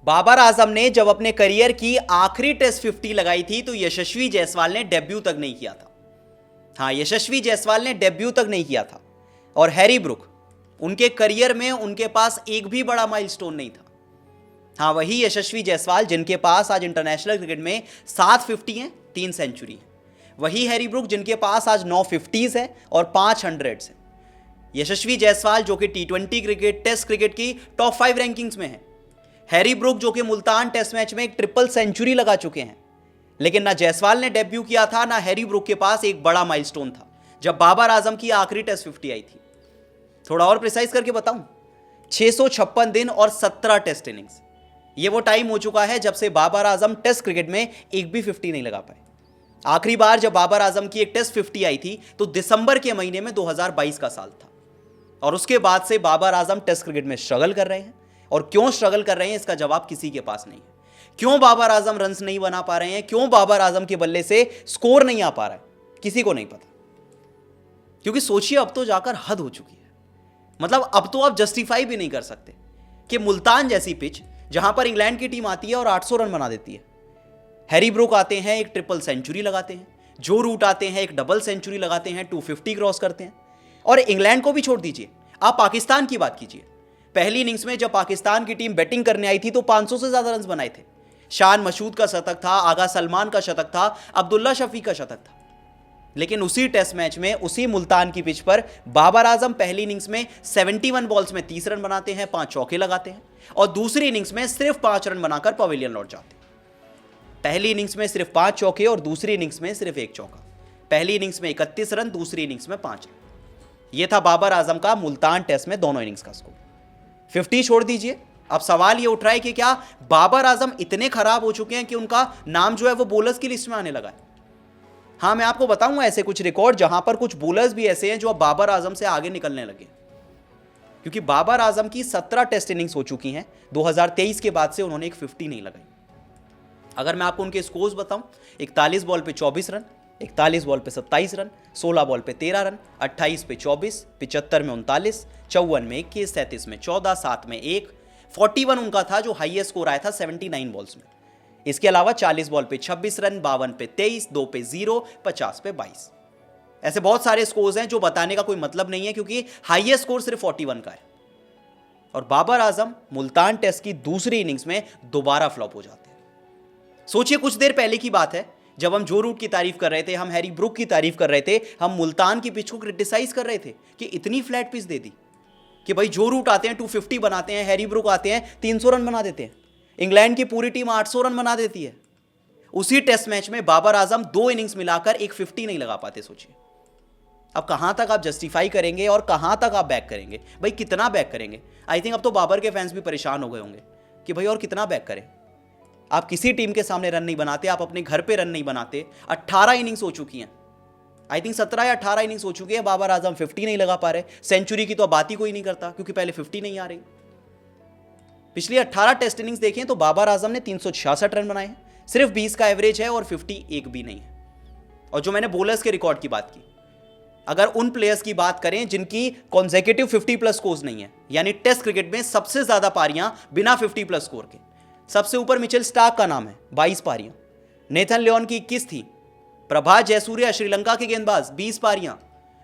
बाबर आजम ने जब अपने करियर की आखिरी टेस्ट 50 लगाई थी तो यशस्वी जायसवाल ने डेब्यू तक नहीं किया था। हाँ, यशस्वी जायसवाल ने डेब्यू तक नहीं किया था। और हैरी ब्रूक, उनके करियर में उनके पास एक भी बड़ा माइलस्टोन नहीं था। हाँ, वही यशस्वी जायसवाल जिनके पास आज इंटरनेशनल क्रिकेट में 7 50 हैं, 3 सेंचुरी है। वही हैरी ब्रूक जिनके पास आज 9 50s है और 5 100s है। यशस्वी जायसवाल जो कि T20 क्रिकेट, टेस्ट क्रिकेट की टॉप 5 रैंकिंग्स में है। हैरी ब्रूक जो कि मुल्तान टेस्ट मैच में एक ट्रिपल सेंचुरी लगा चुके हैं। लेकिन ना जायसवाल ने डेब्यू किया था, ना हैरी ब्रूक के पास एक बड़ा माइलस्टोन था जब बाबर आजम की आखिरी टेस्ट 50 आई थी। थोड़ा और प्रिसाइज करके बताऊं, 656 दिन और 17 टेस्ट इनिंग्स। ये वो टाइम हो चुका है जब से बाबर आजम टेस्ट क्रिकेट में एक भी 50 नहीं लगा पाए। आखिरी बार जब बाबर आजम की एक टेस्ट 50 आई थी तो दिसंबर के महीने में 2022 का साल था। और उसके बाद से बाबर आजम टेस्ट क्रिकेट में स्ट्रगल कर रहे हैं। और क्यों स्ट्रगल कर रहे हैं इसका जवाब किसी के पास नहीं है। क्यों बाबर आजम रन्स नहीं बना पा रहे हैं, क्यों बाबर आजम के बल्ले से स्कोर नहीं आ पा रहा है, किसी को नहीं पता। क्योंकि सोचिए, अब तो जाकर हद हो चुकी है। मतलब अब तो आप जस्टिफाई भी नहीं कर सकते कि मुल्तान जैसी पिच जहां पर इंग्लैंड की टीम आती है और 800 रन बना देती है, हैरी ब्रूक आते हैं, एक ट्रिपल सेंचुरी लगाते हैं, जो रूट आते हैं, एक डबल सेंचुरी लगाते हैं, 250 क्रॉस करते हैं। और इंग्लैंड को भी छोड़ दीजिए, आप पाकिस्तान की बात कीजिए। पहली इनिंग्स में जब पाकिस्तान की टीम बैटिंग करने आई थी तो 500 से ज्यादा रन बनाए थे। शान मशहूद का शतक था, आगा सलमान का शतक था, अब्दुल्ला शफी का शतक था। लेकिन उसी टेस्ट मैच में, उसी मुल्तान की पिच पर बाबर आजम पहली इनिंग्स में 71 बॉल्स में 30 रन बनाते हैं, 5 चौके लगाते हैं। और दूसरी इनिंग्स में सिर्फ 5 रन बनाकर पवेलियन लौट जाते हैं। पहली इनिंग्स में सिर्फ 5 चौके और दूसरी इनिंग्स में सिर्फ 1 चौका। पहली इनिंग्स में 31 रन, दूसरी इनिंग्स में 5 रन। यह था बाबर आजम का मुल्तान टेस्ट में दोनों इनिंग्स का स्कोर। 50 छोड़ दीजिए, अब सवाल ये उठ रहा है कि क्या बाबर आजम इतने खराब हो चुके हैं कि उनका नाम जो है वो बोलर्स की लिस्ट में आने लगा है। हाँ, मैं आपको बताऊंगा ऐसे कुछ रिकॉर्ड जहां पर कुछ बोलर्स भी ऐसे हैं जो अब बाबर आजम से आगे निकलने लगे। क्योंकि बाबर आजम की 17 टेस्ट इनिंग्स हो चुकी हैं, 2023 के बाद से उन्होंने एक 50 नहीं लगाई। अगर मैं आपको उनके स्कोर्स बताऊं, 41 बॉल पे 24 रन, 41 बॉल पे 27 रन, 16 बॉल पे 13 रन, 28 पे 24, 75 में 39, 54 में 21, 37 में 14, 7 में 1, 41 उनका था जो हाईएस्ट स्कोर आया था 79 बॉल्स में। इसके अलावा 40 बॉल पे 26 रन, 52 पे 23, 2 पे 0, 50 पे 22। ऐसे बहुत सारे स्कोर्स हैं जो बताने का कोई मतलब नहीं है क्योंकि हाईएस्ट स्कोर सिर्फ 41 का है। और बाबर आजम मुल्तान टेस्ट की दूसरी इनिंग्स में दोबारा फ्लॉप हो जाते हैं। सोचिए, कुछ देर पहले की बात है जब हम जो रूट की तारीफ कर रहे थे, हम हैरी ब्रूक की तारीफ कर रहे थे, हम मुल्तान की पिच को क्रिटिसाइज कर रहे थे कि इतनी फ्लैट पिच दे दी कि भाई जो रूट आते हैं 250 बनाते हैं, हैरी ब्रूक आते हैं 300 रन बना देते हैं, इंग्लैंड की पूरी टीम 800 रन बना देती है। उसी टेस्ट मैच में बाबर आजम 2 इनिंग्स मिलाकर एक 50 नहीं लगा पाते। सोचिए, अब कहां तक आप जस्टिफाई करेंगे और कहां तक आप बैक करेंगे? भाई कितना बैक करेंगे? आई थिंक अब तो बाबर के फैंस भी परेशान हो गए होंगे कि भाई और कितना बैक करें। आप किसी टीम के सामने रन नहीं बनाते, आप अपने घर पे रन नहीं बनाते। 18 इनिंग्स हो चुकी हैं, आई थिंक 17 या 18 इनिंग्स हो चुकी है, बाबर आजम 50 नहीं लगा पा रहे। सेंचुरी की तो बात ही कोई नहीं करता क्योंकि पहले 50 नहीं आ रही। पिछली 18 टेस्ट इनिंग्स देखें तो बाबर आजम ने 366 रन बनाए हैं, सिर्फ 20 का एवरेज है और 50 एक भी नहीं है। और जो मैंने बोलर्स के रिकॉर्ड की बात की, अगर उन प्लेयर्स की बात करें जिनकी कॉन्सेक्यूटिव 50 प्लस स्कोर्स नहीं है, यानी टेस्ट क्रिकेट में सबसे ज्यादा पारियां बिना 50 प्लस स्कोर के, सबसे ऊपर मिचेल स्टार्क का नाम है, 22 पारियां। नेथन लियोन की 21 थी। प्रभात जयसूर्या श्रीलंका के गेंदबाज 20 पारियां।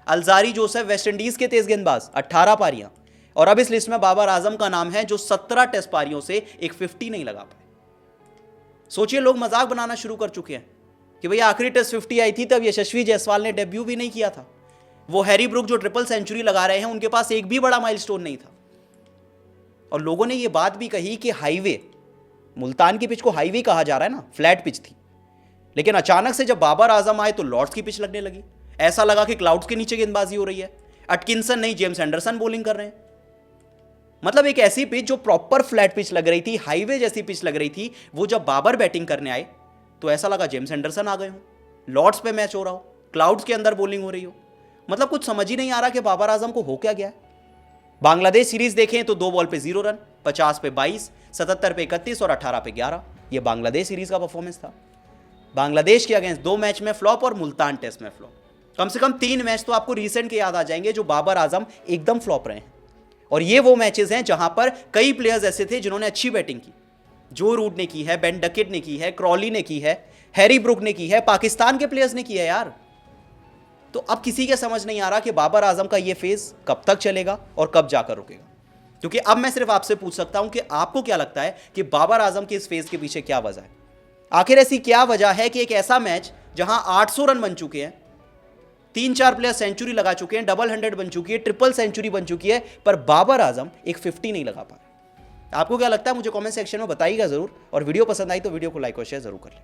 अल्जारी जोसेफ वेस्ट इंडीज के तेज गेंदबाज 18 पारियां। और अब इस लिस्ट में बाबर आजम का नाम है जो 17 टेस्ट पारियों से एक 50 नहीं लगा पाए। सोचिए, लोग मजाक बनाना शुरू कर चुके हैं कि भाई आखिरी टेस्ट 50 आई थी तब यशस्वी जायसवाल ने डेब्यू भी नहीं किया था। वो हैरी ब्रूक जो ट्रिपल सेंचुरी लगा रहे हैं उनके पास एक भी बड़ा माइलस्टोन नहीं था। और लोगों ने यह बात भी कही कि हाईवे, मुल्तान की पिच को हाईवे कहा जा रहा है ना, फ्लैट पिच थी। लेकिन अचानक से जब बाबर आजम आए तो लॉर्ड्स की पिच लगने लगी। ऐसा लगा कि क्लाउड्स के नीचे गेंदबाजी हो रही है। अटकिंसन नहीं, जेम्स एंडरसन बॉलिंग कर रहे हैं। मतलब एक ऐसी पिच जो प्रॉपर फ्लैट पिच लग रही थी, हाईवे जैसी पिच लग रही थी, वो जब बाबर बैटिंग करने आए तो ऐसा लगा जेम्स एंडरसन आ गए हो, लॉर्ड्स पे मैच हो रहा हो, क्लाउड्स के अंदर बॉलिंग हो रही हो। मतलब कुछ समझ ही नहीं आ रहा कि बाबर आजम को हो क्या गया है। बांग्लादेश सीरीज देखें तो 2 बॉल पे 0 रन, 50 पे 22, 77 पे 31 और 18 पे 11। ये बांग्लादेश सीरीज का परफॉर्मेंस था। बांग्लादेश के अगेंस्ट 2 मैच में फ्लॉप और मुल्तान टेस्ट में फ्लॉप। कम से कम 3 मैच तो आपको रीसेंट के याद आ जाएंगे जो बाबर आजम एकदम फ्लॉप रहे हैं। और ये वो मैचेस हैं जहां पर कई प्लेयर्स ऐसे थे जिन्होंने अच्छी बैटिंग की जो रूट ने की है, बेन डकेट ने की है, क्रॉली ने की है, हैरी ब्रुक ने की है, पाकिस्तान के प्लेयर्स ने की है यार। तो अब किसी के समझ नहीं आ रहा कि बाबर आजम का ये फेज कब तक चलेगा और कब जाकर रुकेगा। क्योंकि अब मैं सिर्फ आपसे पूछ सकता हूं कि आपको क्या लगता है कि बाबर आजम के इस फेज के पीछे क्या वजह है? आखिर ऐसी क्या वजह है कि एक ऐसा मैच जहां 800 रन बन चुके हैं, 3-4 प्लेयर सेंचुरी लगा चुके हैं, डबल 100 बन चुकी है, ट्रिपल सेंचुरी बन चुकी है, पर बाबर आजम एक 50 नहीं लगा पा रहे? आपको क्या लगता है? मुझे कमेंट सेक्शन में बताइएगा जरूर, और वीडियो पसंद आई तो वीडियो को लाइक और शेयर जरूर कर लें।